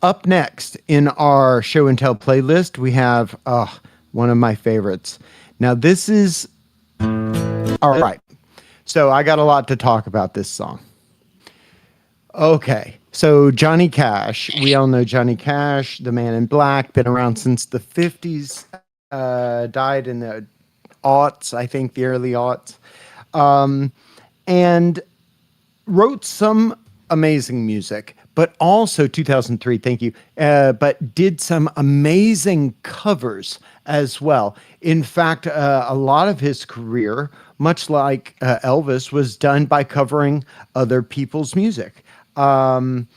up next in our show and tell playlist, we have one of my favorites. Now this is all right. So I got a lot to talk about this song. Okay, so Johnny Cash. We all know Johnny Cash, the Man in Black, been around since the 50s, died in the aughts, I think the early aughts, and wrote some amazing music, but also 2003, thank you, but did some amazing covers as well. In fact, a lot of his career, much like Elvis, was done by covering other people's music. Some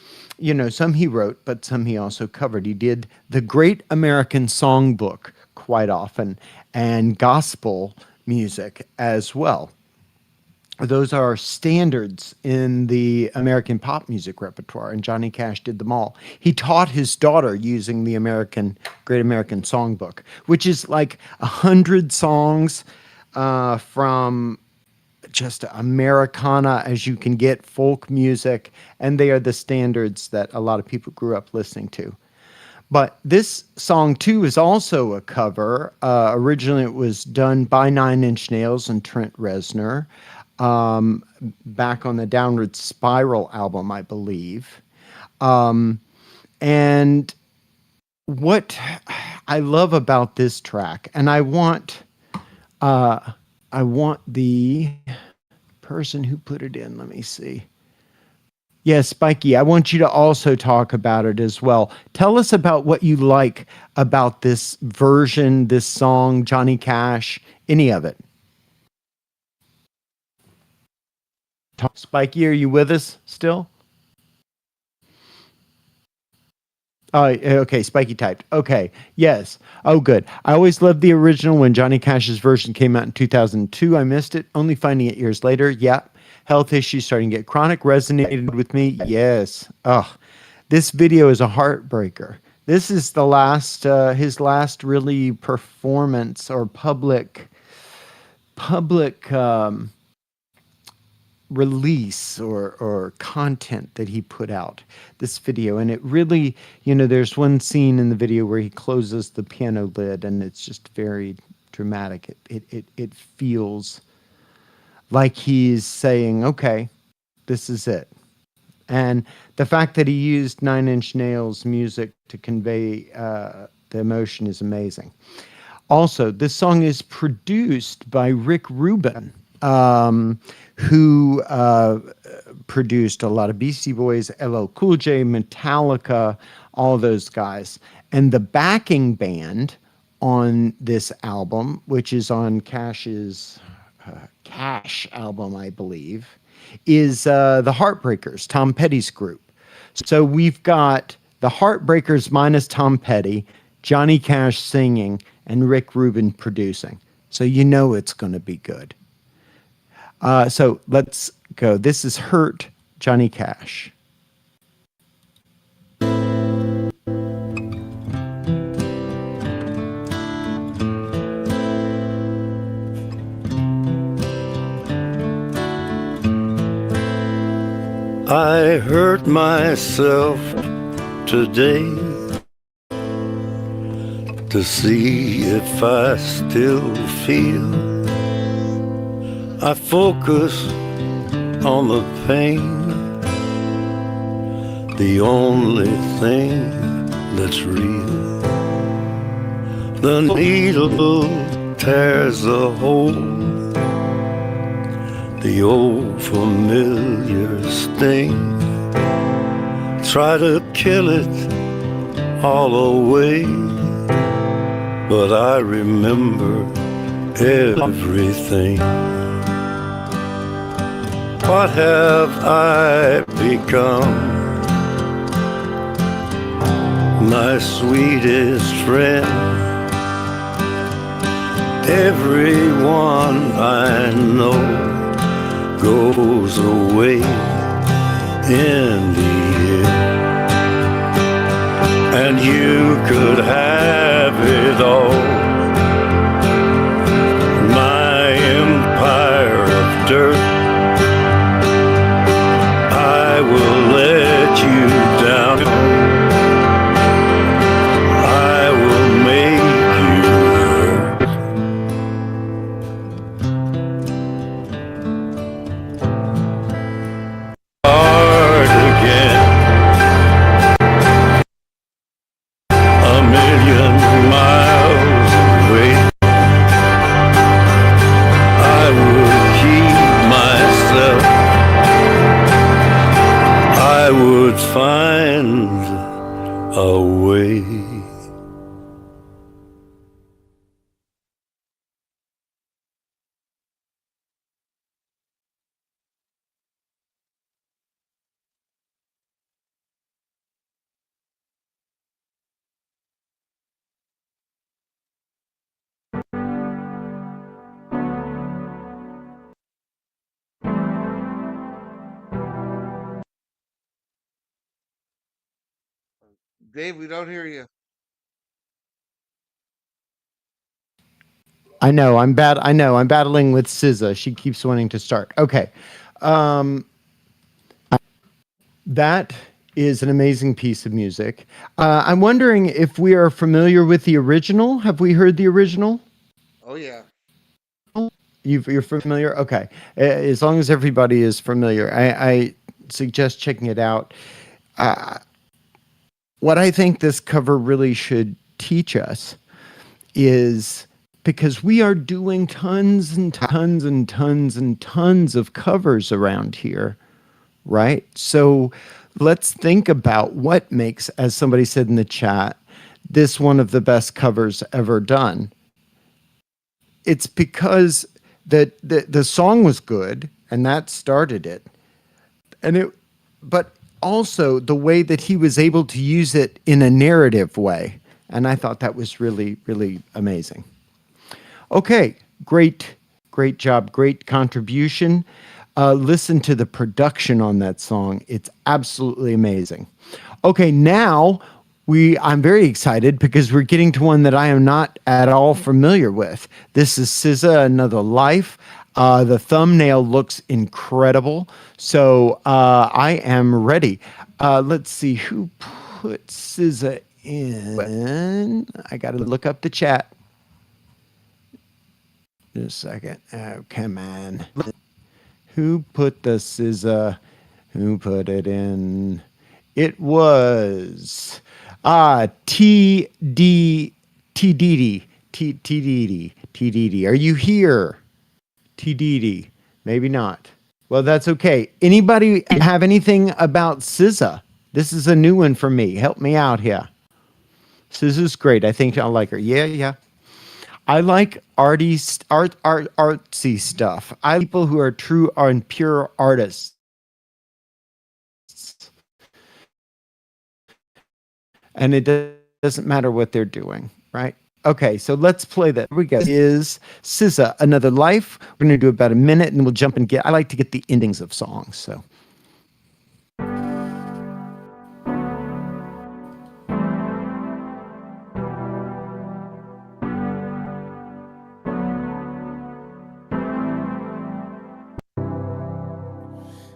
he wrote, but some he also covered. He did the Great American Songbook quite often, and gospel music as well. Those are standards in the American pop music repertoire, and Johnny Cash did them all. He taught his daughter using the Great American Songbook, which is like 100 songs from just Americana as you can get, folk music, and they are the standards that a lot of people grew up listening to. But this song, too, is also a cover. Originally, it was done by Nine Inch Nails and Trent Reznor, back on the Downward Spiral album, I believe. And what I love about this track, and I want the person who put it in, let me see. Yes, Spikey, I want you to also talk about it as well. Tell us about what you like about this version, this song, Johnny Cash, any of it. Spikey, are you with us still? Oh, okay. Spiky typed. Okay. Yes. Oh, good. I always loved the original when Johnny Cash's version came out in 2002. I missed it, only finding it years later. Yeah. Health issues starting to get chronic resonated with me. Yes. Oh, this video is a heartbreaker. This is the last, his last really performance or public release or content that he put out, this video. And it really, there's one scene in the video where he closes the piano lid and it's just very dramatic. It feels like he's saying, okay, this is it. And the fact that he used Nine Inch Nails music to convey the emotion is amazing. Also, this song is produced by Rick Rubin, who produced a lot of Beastie Boys, LL Cool J, Metallica, all those guys. And the backing band on this album, which is on Cash's Cash album, I believe, is the Heartbreakers, Tom Petty's group. So we've got the Heartbreakers minus Tom Petty, Johnny Cash singing, and Rick Rubin producing. So it's going to be good. So let's go. This is Hurt, Johnny Cash. I hurt myself today to see if I still feel. I focus on the pain, the only thing that's real. The needle tears a hole, the old familiar sting. Try to kill it all away, but I remember everything. What have I become? My sweetest friend. Everyone I know goes away in the end. And you could have it all, my empire of dirt. I will let you down, I will make you hurt. Hard again, a million miles away. I would keep myself, I would find a way. Dave, we don't hear you. I know I'm battling with SZA. She keeps wanting to start. Okay. That is an amazing piece of music. I'm wondering if we are familiar with the original. Have we heard the original? Oh yeah. You're familiar? Okay. As long as everybody is familiar, I suggest checking it out. What I think this cover really should teach us is, because we are doing tons and tons and tons and tons of covers around here, right? So let's think about what makes, as somebody said in the chat, this one of the best covers ever done. It's because the song was good and that started it. But also the way that he was able to use it in a narrative way. And I thought that was really, really amazing. Okay, great job, great contribution. Listen to the production on that song. It's absolutely amazing. Okay, now I'm very excited because we're getting to one that I am not at all familiar with. This is SZA, Another Life. The thumbnail looks incredible. So I am ready. Let's see who put SZA in. I got to look up the chat. Just a second. Oh, come on. Who put the SZA? Who put it in? It was TDD. Are you here? TDD. Maybe not. Well, that's okay. Anybody have anything about SZA? This is a new one for me. Help me out here. SZA's great. I think I'll like her. Yeah. I like artsy stuff. I like people who are true and pure artists. And it doesn't matter what they're doing, right? Okay, so let's play that. Here we go. Is SZA, Another Life. We're going to do about a minute, and we'll jump and I like to get the endings of songs, so.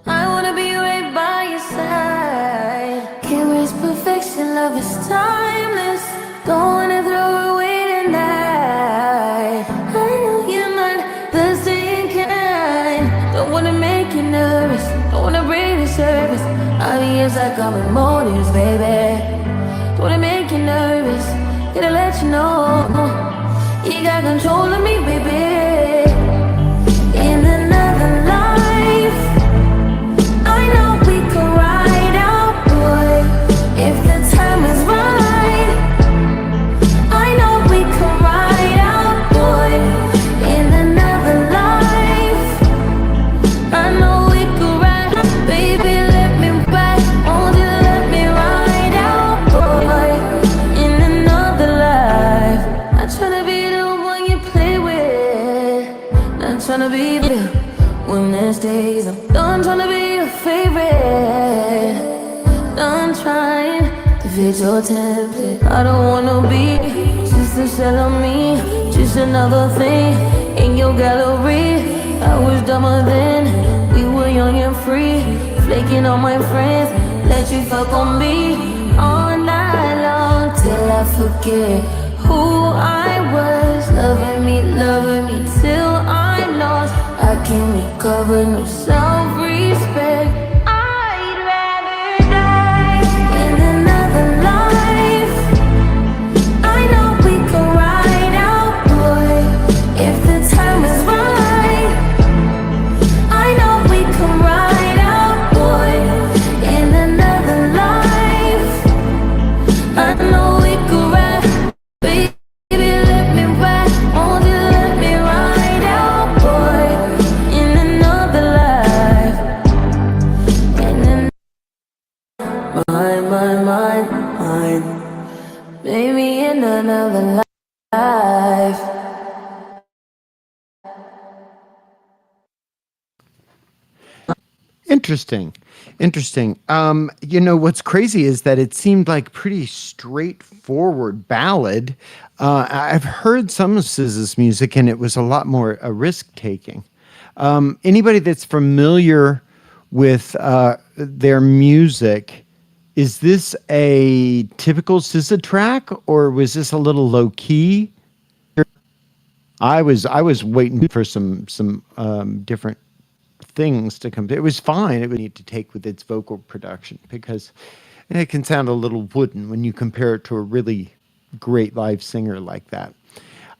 I wanna be right by your side. Can't reach perfection, love is timeless. Don't wanna throw away tonight. I know you're mine, the same kind. Don't wanna make you nervous, don't wanna break the service. Obvious I come with motives, baby. Don't wanna make you nervous, gotta let you know. You got control of me, baby. In another life, I know we could ride out, boy, if the time is right. I know we could ride out, boy, in another life. I know we could ride, baby, let me ride. Won't you let me ride out, boy, in another life. Not tryna be the one you play with, not tryna be the when there's days I'm done trying to be your favorite. Done trying to fit your template. I don't wanna be just a shell of me, just another thing in your gallery. I was dumber then, we were young and free. Flaking on my friends, let you fuck on me all night long till I forget who I was. Loving me till I'm lost. I can't recover, no self-respect. I'd rather die in another life. I know we can ride out, boy, if the time is right. I know we can ride out, boy, in another life. I know we could ride, baby, let me ride. Won't you let me ride out, boy, in another life. Mine. Maybe in another life. Interesting. What's crazy is that it seemed like pretty straightforward ballad. I've heard some of SZA's music, and it was a lot more risk-taking. Anybody that's familiar with their music, is this a typical SZA track, or was this a little low-key? I was waiting for some different things to come. It was fine. It would need to take with its vocal production because it can sound a little wooden when you compare it to a really great live singer like that.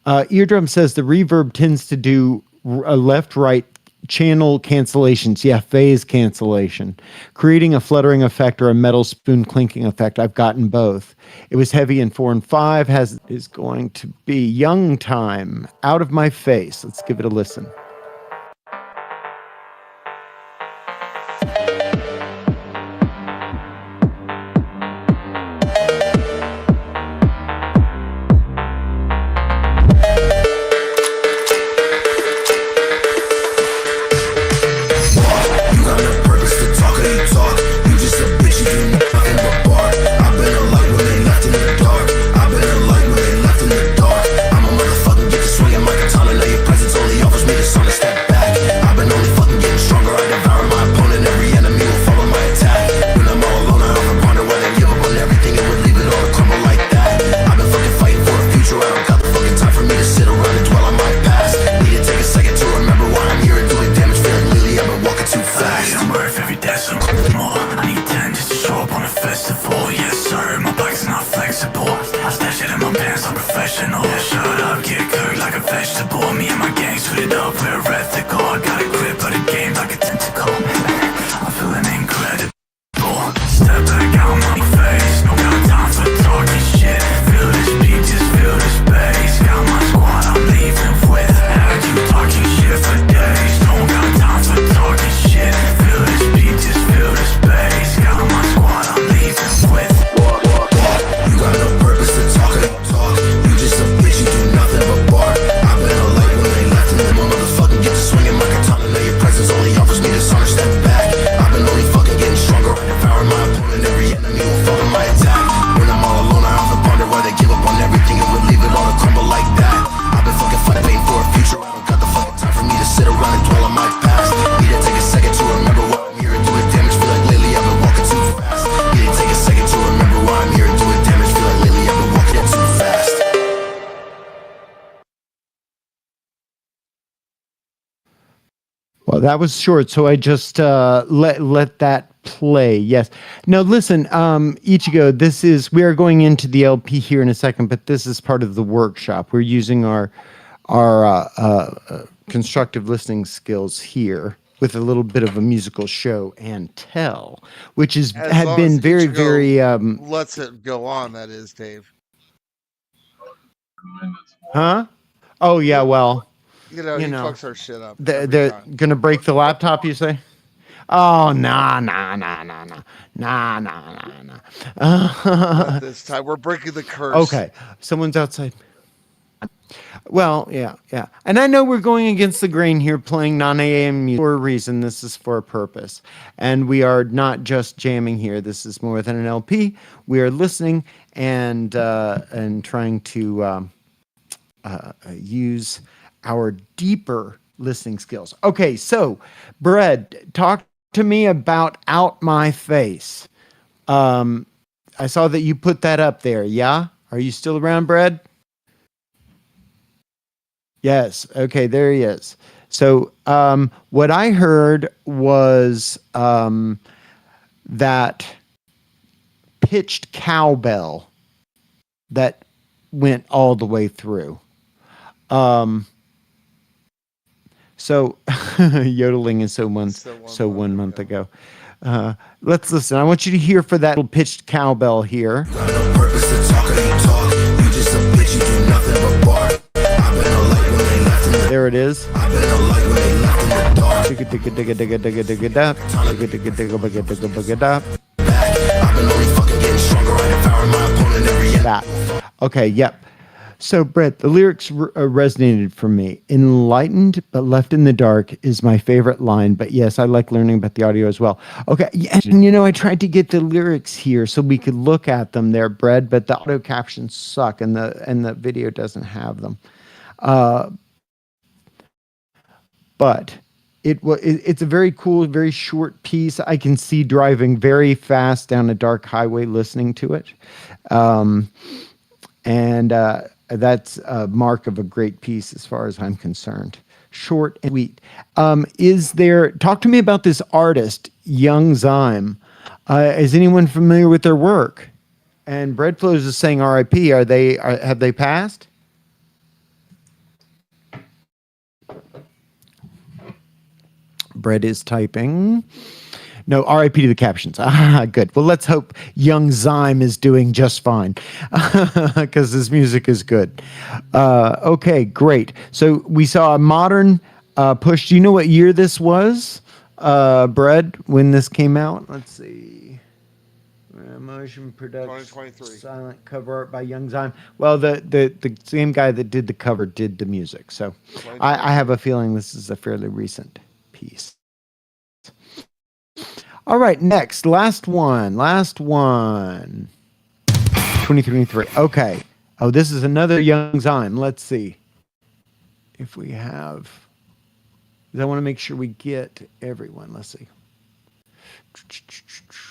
Eardrum says the reverb tends to do a left-right channel cancellations. Yeah, phase cancellation. Creating a fluttering effect or a metal spoon clinking effect. I've gotten both. It was heavy in 4 and 5. Is going to be Young Time, Out of My Face. Let's give it a listen. tentacle. Me and my gang suited up, we're ethical. I got a grip, but a game like a tentacle. I'm feeling incredible. Step back out my face. No got time for talking shit. Feel this beat, just feel this bass. Got my squad, I'm leaving with. Had you talking shit for days. Don't got time for talking shit. Feel this beat, just feel this bass. Got my squad, I'm leaving with. You got no purpose to talk and talk. You just a bitch, you do nothing but bark. I've been a light when they left, and then my motherfucking get to swinging my katana. Now your presence only offers me dishonor. Step back. I've been only fucking getting stronger. Devouring my opponent, every enemy will fall in my attack. When I'm all alone, I often ponder why they give up on everything and would leave it all to crumble like that. I've been fucking fighting for a future. I don't got the fucking time for me to sit around and dwell on my past. Need to take a second to remember why I'm here and do it damage. Feel like lately I've been walking too fast. Need to take a second to remember why I'm here and do it damage. Feel like lately I've been walking too fast. Well, that was short, so I just let that play. Yes. Now, listen, Ichigo. We are going into the LP here in a second, but this is part of the workshop. We're using our constructive listening skills here with a little bit of a musical show and tell, which had long been as very, Ichigo very. lets it go on, that is, Dave. Huh? Oh yeah. Well. You know, he fucks our shit up. They're gonna break the laptop, you say? Oh, nah. Not this time. We're breaking the curse. Okay, someone's outside. Well, yeah. And I know we're going against the grain here, playing non-AM music for a reason. This is for a purpose. And we are not just jamming here. This is more than an LP. We are listening and trying to use our deeper listening skills. Okay, so Bread, talk to me about Out My Face. I saw that you put that up there. Yeah? Are you still around, Bread? Yes. Okay, there he is. So what I heard was that pitched cowbell that went all the way through. So yodeling is so 1 month ago. Let's listen. I want you to hear for that little pitched cowbell here. Got no purpose to talk and you talk. You just a bitch, you do nothing but bark. I've been a light when they left in the There it is. I've been a light when they left in the dark. I've been only fucking getting stronger. I devour my opponent every that. Okay, yep. So, Brett, the lyrics resonated for me. Enlightened but left in the dark is my favorite line. But yes, I like learning about the audio as well. Okay, and I tried to get the lyrics here so we could look at them there, Brett, but the auto captions suck and the video doesn't have them. But it's a very cool, very short piece. I can see driving very fast down a dark highway listening to it. That's a mark of a great piece as far as I'm concerned. Short and sweet. Talk to me about this artist, Young Zyme. Is anyone familiar with their work? And Breadflows is saying RIP. Have they passed? Bread is typing. No, RIP to the captions. Good. Well, let's hope Young Zyme is doing just fine because his music is good. Okay, great. So we saw a modern push. Do you know what year this was, Bread, when this came out? Let's see. Motion production. 2023. Silent cover art by Young Zyme. Well, the same guy that did the cover did the music. So I have a feeling this is a fairly recent piece. All right, next, last one. 2023. Okay. Oh, this is another Young Zyme. Let's see if we have. I want to make sure we get everyone. Let's see.